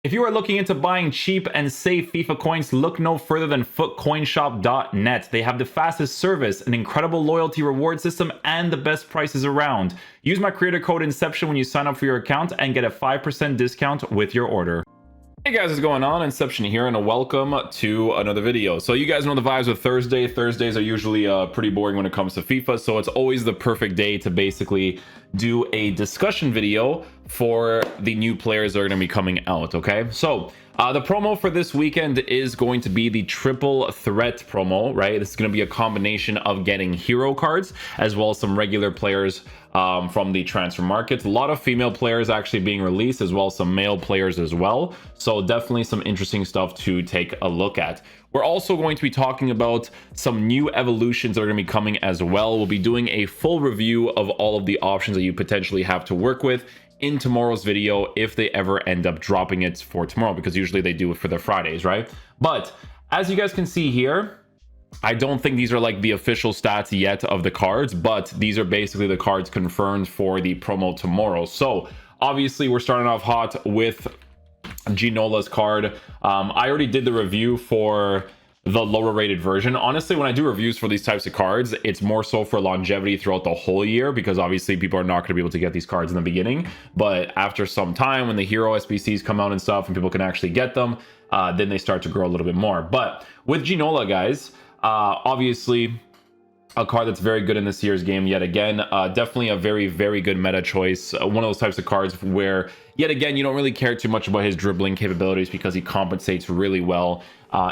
If you are looking into buying cheap and safe FIFA coins, look no further than footcoinshop.net. They have the fastest service, an incredible loyalty reward system, and the best prices around. Use my creator code Inception when you sign up for your account and get a 5% discount with your order. Hey guys, what's going on? Inception here, and welcome to another video. So you guys know the vibes with Thursday. Thursdays are usually pretty boring when it comes to FIFA, so it's always the perfect day to basically do a discussion video for the new players that are going to be coming out, okay? So the promo for this weekend is going to be the triple threat promo, right? This is going to be a combination of getting hero cards as well as some regular players from the transfer markets. A lot of female players actually being released, as well as some male players as well. So definitely some interesting stuff to take a look at. We're also going to be talking about some new evolutions that are going to be coming as well. We'll be doing a full review of all of the options that you potentially have to work with in tomorrow's video, if they ever end up dropping it for tomorrow, because usually they do it for their Fridays, right? But as you guys can see here, I don't think these are like the official stats yet of the cards, but these are basically the cards confirmed for the promo tomorrow. So obviously we're starting off hot with Ginola's card. I already did the review for the lower rated version. Honestly, when I do reviews for these types of cards, it's more so for longevity throughout the whole year, because obviously people are not going to be able to get these cards in the beginning, but after some time when the hero SBCs come out and stuff and people can actually get them, then they start to grow a little bit more. But with Ginola, guys, obviously a card that's very good in this year's game yet again. Definitely a very, very good meta choice. One of those types of cards where, yet again, you don't really care too much about his dribbling capabilities because he compensates really well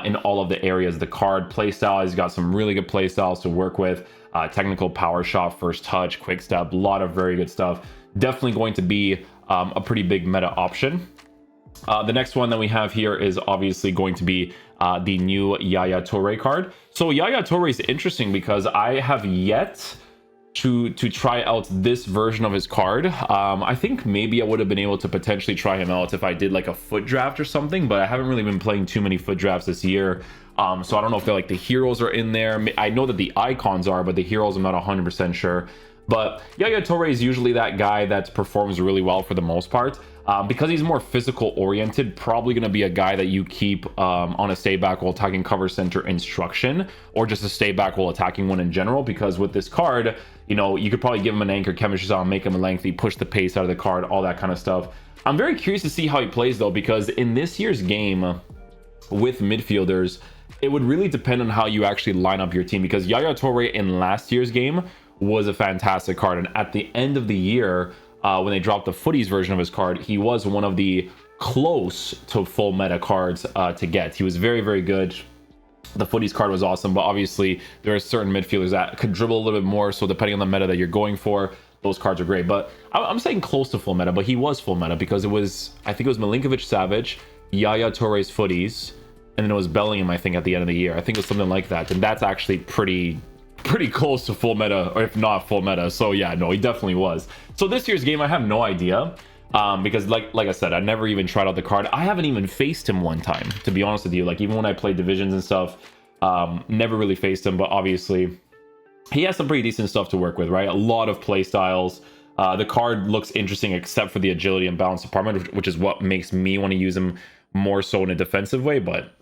in all of the areas. The card playstyle, he's got some really good playstyles to work with. Technical, power shot, first touch, quick step, a lot of very good stuff. Definitely going to be a pretty big meta option. The next one that we have here is obviously going to be the new Yaya Toure card. So Yaya Toure is interesting because I have yet to try out this version of his card. I think maybe I would have been able to potentially try him out if I did like a foot draft or something, but I haven't really been playing too many foot drafts this year. So I don't know if they're like the heroes are in there. I know that the icons are, but the heroes I'm not 100% sure. But Yaya Toure is usually that guy that performs really well for the most part. Because he's more physical oriented, probably going to be a guy that you keep on a stay back while attacking cover center instruction, or just a stay back while attacking one in general. Because with this card, you know, you could probably give him an anchor chemistry style, make him a lengthy, push the pace out of the card, all that kind of stuff. I'm very curious to see how he plays though, because in this year's game with midfielders, it would really depend on how you actually line up your team, because Yaya Toure in last year's game was a fantastic card, and at the end of the year, when they dropped the footies version of his card, he was one of the close to full meta cards to get. He was very, very good. The footies card was awesome, but obviously there are certain midfielders that could dribble a little bit more, so depending on the meta that you're going for, those cards are great. But I'm saying close to full meta, but he was full meta because it was, I think it was Milinkovic-Savic, Yaya Toure's footies, and then it was Bellingham, I think, at the end of the year. I think it was something like that, and that's actually pretty close to full meta, or if not full meta. So yeah, no, he definitely was. So this year's game, I have no idea, because like I said, I never even tried out the card. I haven't even faced him one time, to be honest with you. Like, even when I played divisions and stuff, never really faced him. But obviously he has some pretty decent stuff to work with, right? A lot of play styles. The card looks interesting except for the agility and balance department, which is what makes me want to use him more so in a defensive way, but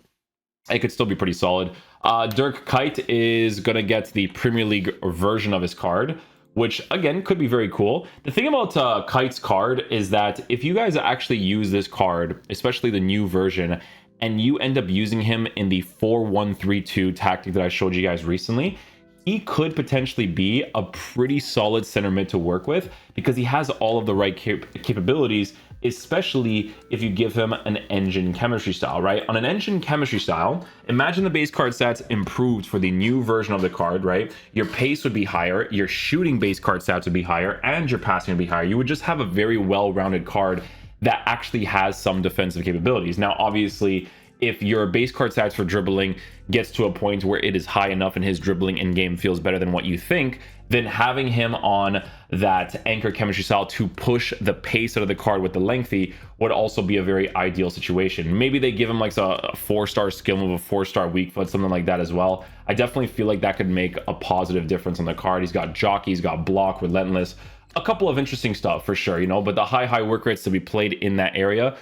it could still be pretty solid. Dirk Kuyt is going to get the Premier League version of his card, which again could be very cool. The thing about Kuyt's card is that if you guys actually use this card, especially the new version, and you end up using him in the 4-1-3-2 tactic that I showed you guys recently, he could potentially be a pretty solid center mid to work with, because he has all of the right capabilities, especially if you give him an engine chemistry style, right? On an engine chemistry style, imagine the base card stats improved for the new version of the card, right? Your pace would be higher, your shooting base card stats would be higher, and your passing would be higher. You would just have a very well-rounded card that actually has some defensive capabilities. Now, obviously, if your base card stats for dribbling gets to a point where it is high enough and his dribbling in game feels better than what you think, then having him on that anchor chemistry style to push the pace out of the card with the lengthy would also be a very ideal situation. Maybe they give him like a 4-star skill move, a 4-star weak foot, something like that as well. I definitely feel like that could make a positive difference on the card. He's got jockey, he's got block, relentless, a couple of interesting stuff for sure, you know, but the high work rates to be played in that area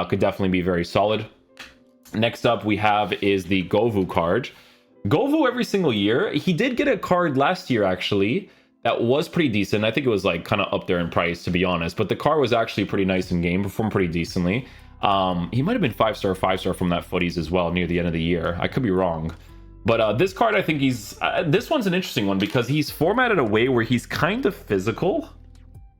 could definitely be very solid. Next up we have is the Govu card. Govu every single year. He did get a card last year actually that was pretty decent. I think it was like kind of up there in price, to be honest, but the card was actually pretty nice in game, performed pretty decently. He might have been 5-star from that footies as well near the end of the year. I could be wrong, but this card, I think he's this one's an interesting one because he's formatted a way where he's kind of physical,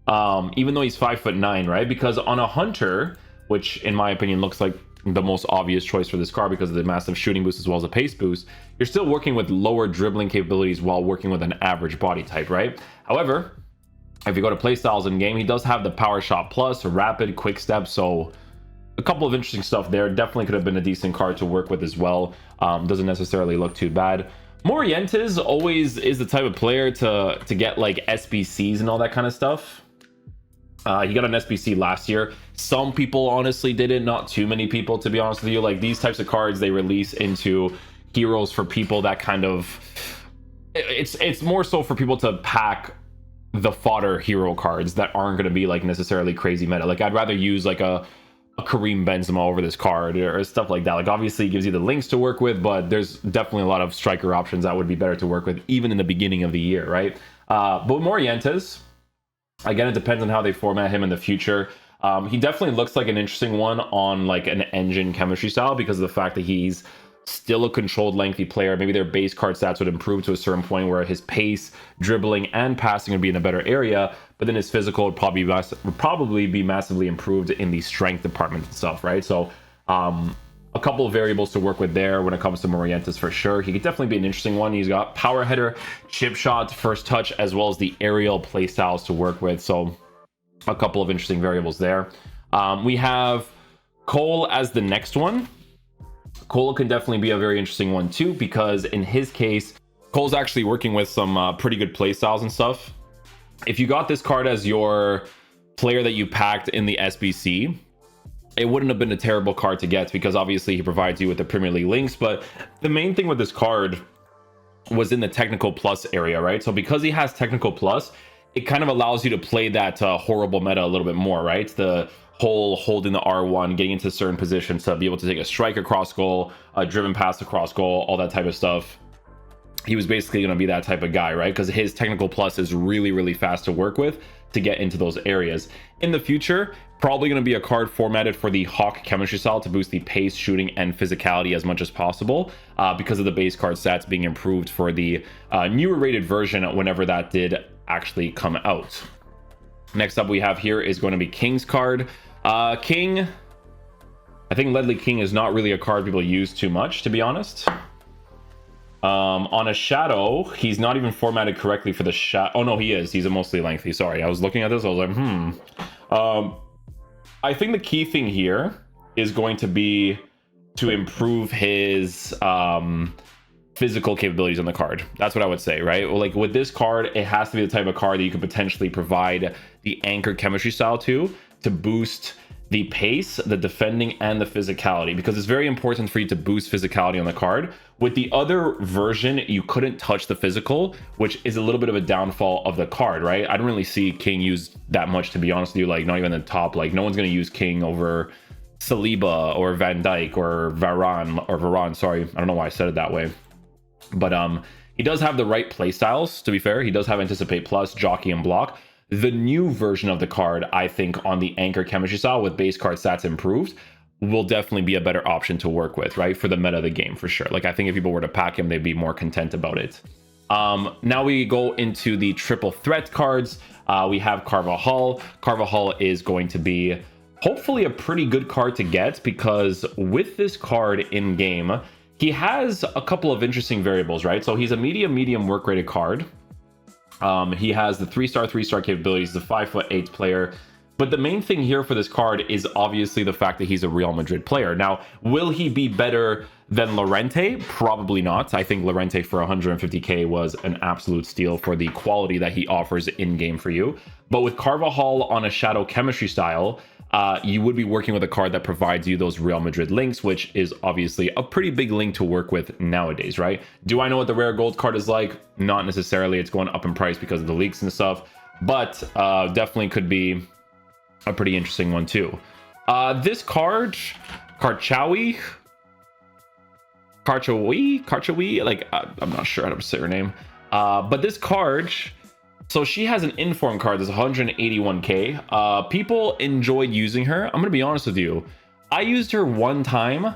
even though he's 5'9", right? Because on a hunter, which in my opinion looks like the most obvious choice for this card because of the massive shooting boost as well as a pace boost, you're still working with lower dribbling capabilities while working with an average body type, right? However, if you go to playstyles in game, he does have the power shot plus, rapid, quick step, so a couple of interesting stuff there. Definitely could have been a decent card to work with as well. Doesn't necessarily look too bad. Morientes always is the type of player to get like SBCs and all that kind of stuff. He got an SBC last year. Some people honestly did it, not too many people, to be honest with you. Like these types of cards, they release into heroes for people that kind of, it's more so for people to pack the fodder hero cards that aren't going to be like necessarily crazy meta. Like I'd rather use like a Kareem Benzema over this card or stuff like that. Like obviously it gives you the links to work with, but there's definitely a lot of striker options that would be better to work with even in the beginning of the year, right? But Morientes, again, it depends on how they format him in the future. He definitely looks like an interesting one on like an engine chemistry style because of the fact that he's still a controlled lengthy player. Maybe their base card stats would improve to a certain point where his pace, dribbling, and passing would be in a better area, but then his physical would probably be massively improved in the strength department and stuff, right? So a couple of variables to work with there when it comes to Morientes for sure. He could definitely be an interesting one. He's got power header, chip shot, first touch, as well as the aerial play styles to work with. So a couple of interesting variables there. We have Cole as the next one. Cole can definitely be a very interesting one too, because in his case, Cole's actually working with some pretty good play styles and stuff. If you got this card as your player that you packed in the SBC, it wouldn't have been a terrible card to get because obviously he provides you with the Premier League links. But the main thing with this card was in the technical plus area, right? So because he has technical plus, it kind of allows you to play that horrible meta a little bit more, right? The whole holding the R1, getting into certain positions to be able to take a strike across goal, a driven pass across goal, all that type of stuff. He was basically going to be that type of guy, right? Because his technical plus is really, really fast to work with to get into those areas. In the future, probably going to be a card formatted for the Hawk chemistry style to boost the pace, shooting, and physicality as much as possible because of the base card stats being improved for the newer rated version whenever that did actually come out. Next up we have here is going to be King's card. King, I think Ledley King is not really a card people use too much, to be honest. On a shadow, he's not even formatted correctly for the shadow. Oh no, he is. He's a mostly lengthy. Sorry, I was looking at this. I was like, I think the key thing here is going to be to improve his physical capabilities on the card. That's what I would say, right? Well, like with this card, it has to be the type of card that you could potentially provide the anchor chemistry style to boost the pace, the defending, and the physicality, because it's very important for you to boost physicality on the card. With the other version, you couldn't touch the physical, which is a little bit of a downfall of the card, right? I don't really see King used that much, to be honest with you. Like, not even the top. Like, no one's going to use King over Saliba or Van Dijk or Varane. Sorry, I don't know why I said it that way. But he does have the right play styles, to be fair. He does have Anticipate Plus, Jockey, and Block. The new version of the card, I think, on the anchor chemistry style with base card stats improved, will definitely be a better option to work with, right? For the meta of the game, for sure. Like, I think if people were to pack him, they'd be more content about it. Now we go into the triple threat cards. We have Carvajal. Carvajal is going to be hopefully a pretty good card to get, because with this card in game, he has a couple of interesting variables, right? So he's a medium work rated card. He has the 3-star capabilities, the 5'8" player. But the main thing here for this card is obviously the fact that he's a Real Madrid player. Now, will he be better than Llorente? Probably not. I think Llorente for 150k was an absolute steal for the quality that he offers in-game for you. But with Carvajal on a shadow chemistry style, you would be working with a card that provides you those Real Madrid links, which is obviously a pretty big link to work with nowadays, right? Do I know what the rare gold card is like? Not necessarily. It's going up in price because of the leaks and stuff, but definitely could be a pretty interesting one too. This card, Karchawi, like I'm not sure how to say her name. But this card, so she has an inform card that's 181k. People enjoyed using her. I'm gonna be honest with you. I used her one time,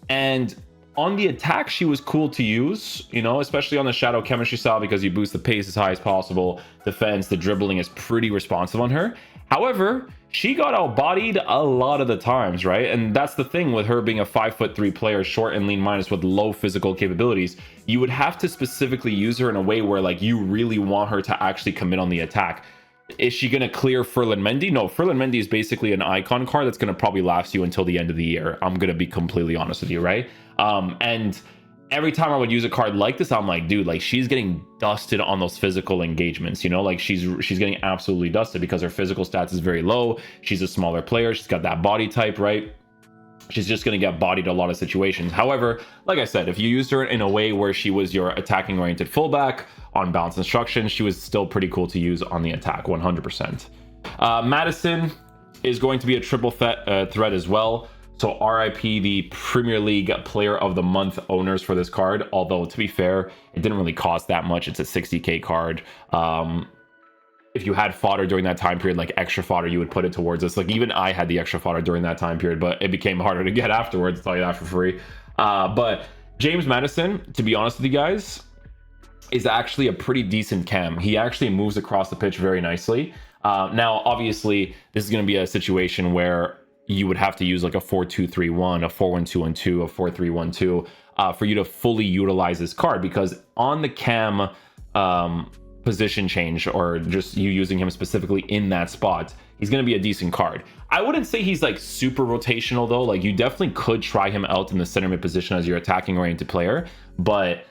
and on the attack, she was cool to use, you know, especially on the shadow chemistry style because you boost the pace as high as possible. Defense, the dribbling is pretty responsive on her. However, she got outbodied a lot of the times, right? And that's the thing with her being a 5'3" player, short and lean minus with low physical capabilities. You would have to specifically use her in a way where like you really want her to actually commit on the attack. Is she going to clear Ferland Mendy? No, Ferland Mendy is basically an icon card that's going to probably last you until the end of the year. I'm going to be completely honest with you, right? And every time I would use a card like this, I'm like, dude, like she's getting dusted on those physical engagements, you know, like she's getting absolutely dusted because her physical stats is very low. She's a smaller player. She's got that body type, right? She's just going to get bodied a lot of situations. However, like I said, if you used her in a way where she was your attacking oriented fullback on balance instructions, she was still pretty cool to use on the attack, 100%. Madison is going to be a triple threat as well. So RIP the Premier League Player of the Month owners for this card. Although, to be fair, it didn't really cost that much. It's a 60k card. If you had fodder during that time period, like extra fodder, you would put it towards us. Like even I had the extra fodder during that time period, but it became harder to get afterwards. I'll tell you that for free. But James Madison, to be honest with you guys, is actually a pretty decent cam. He actually moves across the pitch very nicely. Now, obviously, this is going to be a situation where you would have to use like a 4-2-3-1, a 4-1-2-1-2, a 4-3-1-2 for you to fully utilize this card, because on the cam position change, or just you using him specifically in that spot, he's going to be a decent card. I wouldn't say he's like super rotational though. Like you definitely could try him out in the center mid position as your attacking oriented player, but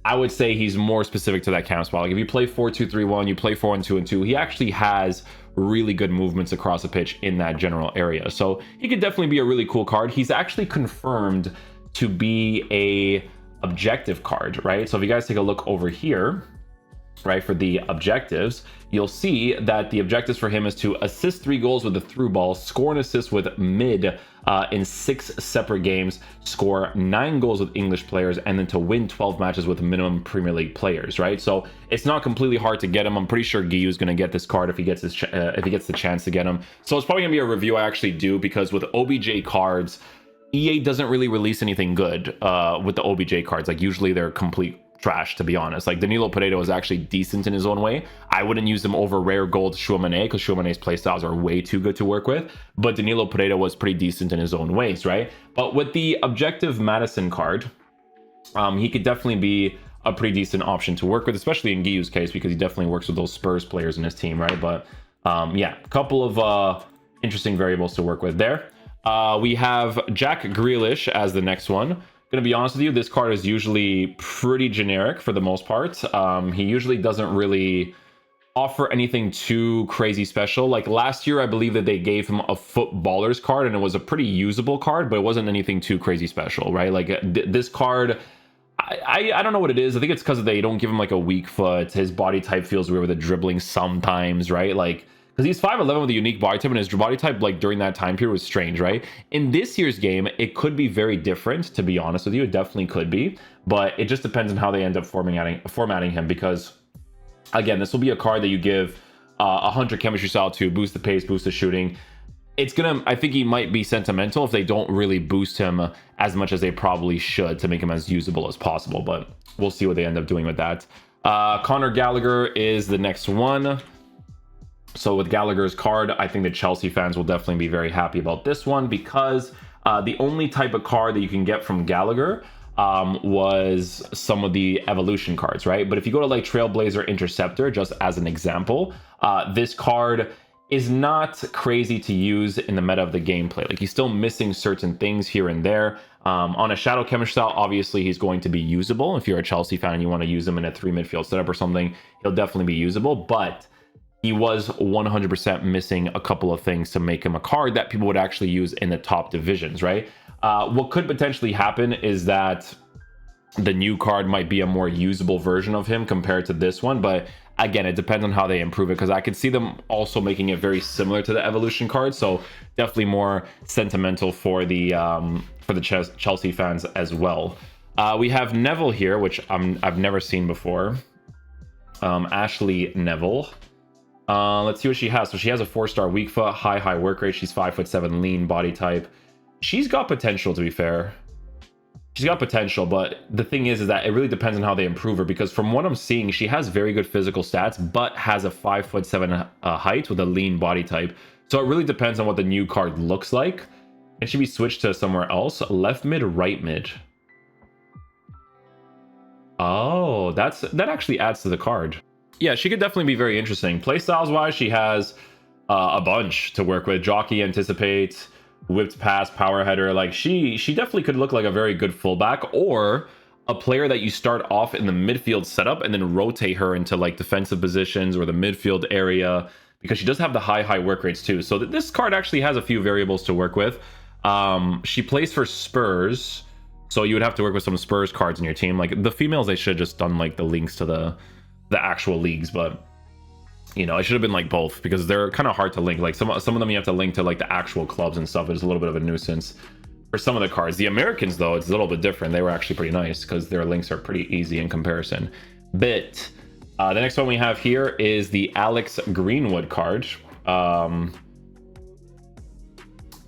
I would say he's more specific to that cam spot. Like if you play 4-2-3-1, you play 4-1-2-1-2, he actually has really good movements across the pitch in that general area. So he could definitely be a really cool card. He's actually confirmed to be a objective card, right? So if you guys take a look over here, right, for the objectives, you'll see that the objectives for him is to assist 3 goals with the through ball, score an assist with mid in 6 separate games, score 9 goals with English players, and then to win 12 matches with minimum Premier League players, right? So it's not completely hard to get him. I'm pretty sure Guillou is going to get this card if he gets if he gets the chance to get him. So it's probably going to be a review I actually do, because with OBJ cards, EA doesn't really release anything good with the OBJ cards. Like usually they're complete trash, to be honest. Like Danilo Pereira is actually decent in his own way. I wouldn't use him over rare gold Chouameni, because Chouameni's playstyles are way too good to work with, but Danilo Pereira was pretty decent in his own ways, right? But with the objective Madison card, he could definitely be a pretty decent option to work with, especially in Guillou's case, because he definitely works with those Spurs players in his team, right? But yeah, a couple of interesting variables to work with there. We have Jack Grealish as the next one. Gonna be honest with you, this card is usually pretty generic for the most part. He usually doesn't really offer anything too crazy special. Like last year, I believe that they gave him a footballer's card, and it was a pretty usable card, but it wasn't anything too crazy special, right? Like this card, I don't know what it is. I think it's because they don't give him like a weak foot. His body type feels weird with the dribbling sometimes, right? Like, because he's 5'11" with a unique body type, and his body type, like during that time period, was strange, right? In this year's game, it could be very different, to be honest with you. It definitely could be, but it just depends on how they end up formatting him, because, again, this will be a card that you give 100 chemistry style to boost the pace, boost the shooting. It's gonna, I think he might be sentimental if they don't really boost him as much as they probably should to make him as usable as possible, but we'll see what they end up doing with that. Conor Gallagher is the next one. So with Gallagher's card, I think the Chelsea fans will definitely be very happy about this one, because the only type of card that you can get from Gallagher was some of the evolution cards, right? But if you go to like Trailblazer Interceptor, just as an example, this card is not crazy to use in the meta of the gameplay. Like he's still missing certain things here and there. On a Shadow Chemistry style, obviously he's going to be usable. If you're a Chelsea fan and you want to use him in a 3 midfield setup or something, he'll definitely be usable, but he was 100% missing a couple of things to make him a card that people would actually use in the top divisions, right? What could potentially happen is that the new card might be a more usable version of him compared to this one, but Again, it depends on how they improve it, because I could see them also making it very similar to the evolution card. So definitely more sentimental for the Chelsea fans as well. We have Neville here, which I've never seen before. Ashley Neville. Let's see what she has. So she has a 4-star weak foot, high work rate. She's 5'7", lean body type. She's got potential, to be fair. She's got potential, but the thing is that it really depends on how they improve her, because from what I'm seeing, she has very good physical stats, but has a 5'7" height with a lean body type. So it really depends on what the new card looks like. It should be switched to somewhere else. Left mid, right mid. Oh, that actually adds to the card. Yeah, she could definitely be very interesting. Playstyles wise, she has a bunch to work with. Jockey, anticipate, whipped pass, power header. Like she definitely could look like a very good fullback, or a player that you start off in the midfield setup and then rotate her into like defensive positions or the midfield area, because she does have the high work rates too. So this card actually has a few variables to work with. She plays for Spurs, so you would have to work with some Spurs cards in your team. Like the females, they should have just done like the links to the actual leagues, but you know, it should have been like both, because they're kind of hard to link. Like some of them you have to link to like the actual clubs and stuff. It's a little bit of a nuisance for some of the cards. The Americans, though, it's a little bit different. They were actually pretty nice because their links are pretty easy in comparison. But the next one we have here is the Alex Greenwood card. I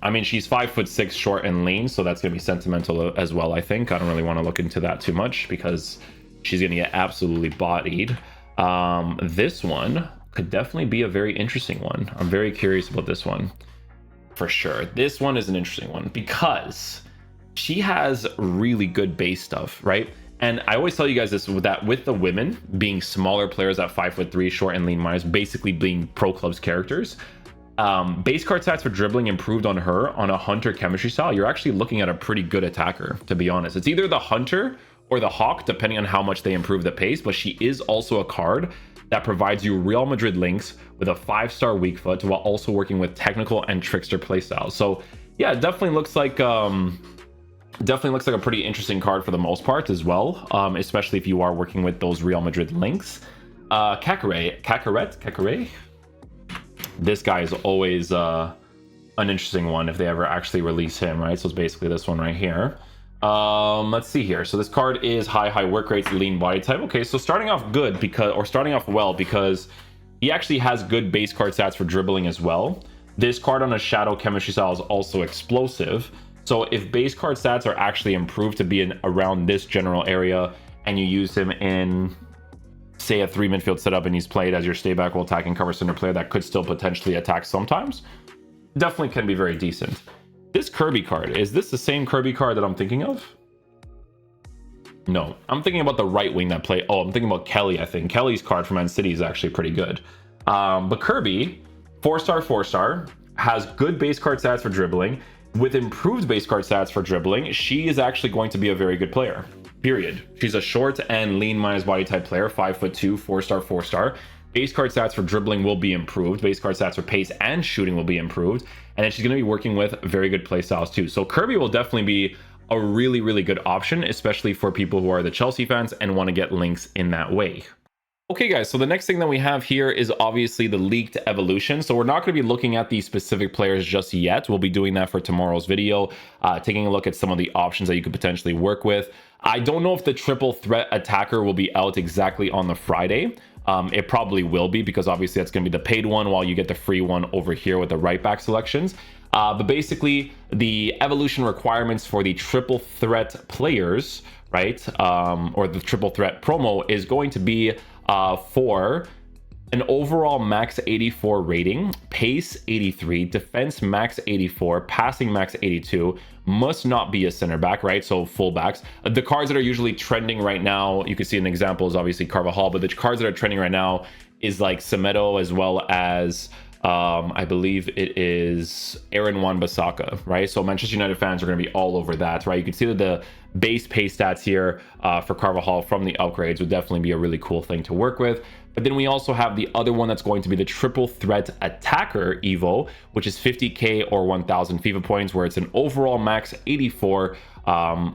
mean, she's 5'6", short and lean, so that's going to be sentimental as well, I think. I don't really want to look into that too much because she's going to get absolutely bodied. This one could definitely be a very interesting one. I'm very curious about this one for sure. This one is an interesting one because she has really good base stuff, right? And I always tell you guys this, with the women being smaller players at 5'3", short and lean minus, basically being pro clubs characters, base card stats for dribbling improved on her on a hunter chemistry style. You're actually looking at a pretty good attacker, to be honest. It's either the hunter or the hawk, depending on how much they improve the pace, but she is also a card that provides you Real Madrid links with a 5-star weak foot while also working with technical and trickster playstyles. So yeah, it definitely looks like a pretty interesting card for the most part as well, especially if you are working with those Real Madrid links. Kakare. This guy is always an interesting one if they ever actually release him, right? So it's basically this one right here. Let's see here. So this card is high work rates, lean body type. Okay, so starting off well because he actually has good base card stats for dribbling as well. This card on a shadow chemistry style is also explosive. So if base card stats are actually improved to be around this general area, and you use him in, say, a 3 midfield setup, and he's played as your stay back while attacking cover center player that could still potentially attack sometimes, definitely can be very decent. This Kirby card, is this the same Kirby card that I'm thinking of? No, I'm thinking about the right wing that play. Oh, I'm thinking about Kelly, I think. Kelly's card from Man City is actually pretty good. But Kirby, 4-star, has good base card stats for dribbling. With improved base card stats for dribbling, she is actually going to be a very good player, period. She's a short and lean minus body type player, 5'2", 4-star. Base card stats for dribbling will be improved. Base card stats for pace and shooting will be improved. And then she's going to be working with very good play styles too. So Kirby will definitely be a really good option, especially for people who are the Chelsea fans and want to get links in that way. Okay guys, so the next thing that we have here is obviously the leaked evolution. So we're not going to be looking at these specific players just yet. We'll be doing that for tomorrow's video, taking a look at some of the options that you could potentially work with. I don't know if the triple threat attacker will be out exactly on the Friday. It probably will be, because obviously that's going to be the paid one while you get the free one over here with the right back selections. But basically the evolution requirements for the triple threat players, right, or the triple threat promo, is going to be for an overall max 84 rating, pace 83, defense max 84, passing max 82, must not be a center back, right? So fullbacks. The cards that are usually trending right now, you can see an example is obviously Carvajal, but the cards that are trending right now is like Semedo, as well as I believe it is Aaron Wan-Bissaka, right? So Manchester United fans are going to be all over that, right? You can see that the base pace stats here for Carvajal from the upgrades would definitely be a really cool thing to work with. But then we also have the other one that's going to be the triple threat attacker Evo, which is 50k or 1000 FIFA points, where it's an overall max 84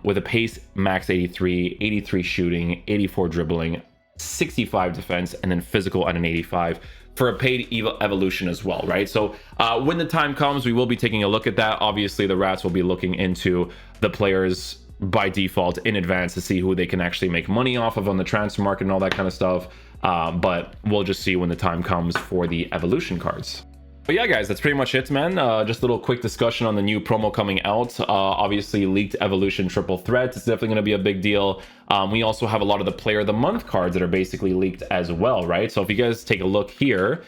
with a pace max 83, 83 shooting, 84 dribbling, 65 defense, and then physical at an 85 for a paid evolution as well, right? So when the time comes, we will be taking a look at that. Obviously, the rats will be looking into the players by default in advance to see who they can actually make money off of on the transfer market and all that kind of stuff. But we'll just see when the time comes for the evolution cards. But yeah, guys, that's pretty much it, man. Just a little quick discussion on the new promo coming out. Obviously, leaked evolution triple threat is definitely going to be a big deal. We also have a lot of the player of the month cards that are basically leaked as well, right? So if you guys take a look here,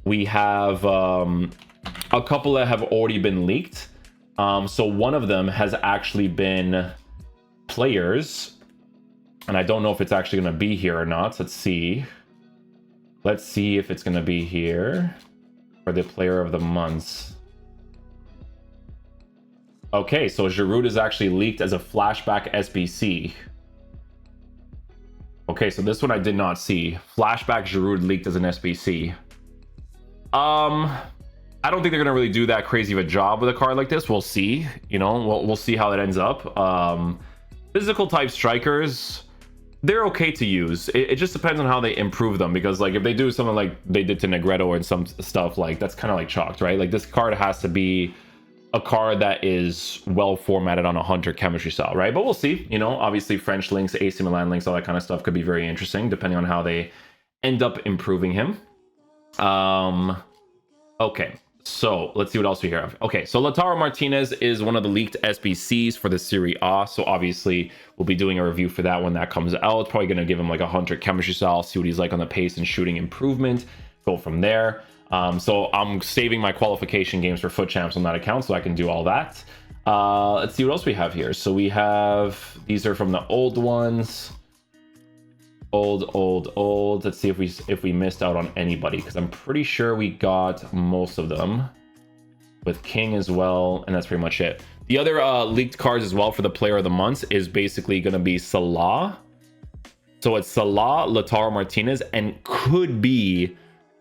we have a couple that have already been leaked. So one of them has actually been players, and I don't know if it's actually going to be here or not. Let's see if it's going to be here for the player of the months. Okay, so Giroud is actually leaked as a flashback SBC. Okay, so this one I did not see. Flashback Giroud leaked as an SBC. I don't think they're gonna really do that crazy of a job with a card like this. We'll see. You know, we'll see how it ends up. Physical type strikers, they're okay to use. It just depends on how they improve them, because like if they do something like they did to Negredo and some stuff, like that's kind of like chalked, right? Like this card has to be a card that is well formatted on a hunter chemistry style, right? But we'll see. You know, obviously French links, AC Milan links, all that kind of stuff could be very interesting depending on how they end up improving him. Okay, so let's see what else we hear of. Okay, so Lautaro Martinez is one of the leaked SBCs for the Serie A. So obviously we'll be doing a review for that when that comes out. Probably going to give him like a hunter chemistry style, see what he's like on the pace and shooting improvement, go from there. So I'm saving my qualification games for foot champs on that account so I can do all that. Let's see what else we have here. So we have, these are from the old ones. Old. Let's see if we missed out on anybody, because I'm pretty sure we got most of them with King as well, and that's pretty much it. The other leaked cards as well for the player of the month is basically going to be Salah. So it's Salah, Lautaro Martinez, and could be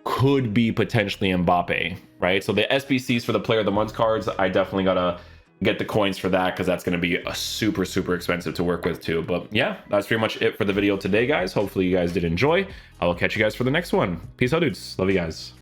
potentially Mbappe, right? So the SBCs for the player of the month cards, I definitely gotta get the coins for that, because that's going to be a super expensive to work with too. But yeah, that's pretty much it for the video today, guys. Hopefully you guys did enjoy. I will catch you guys for the next one. Peace out, dudes. Love you guys.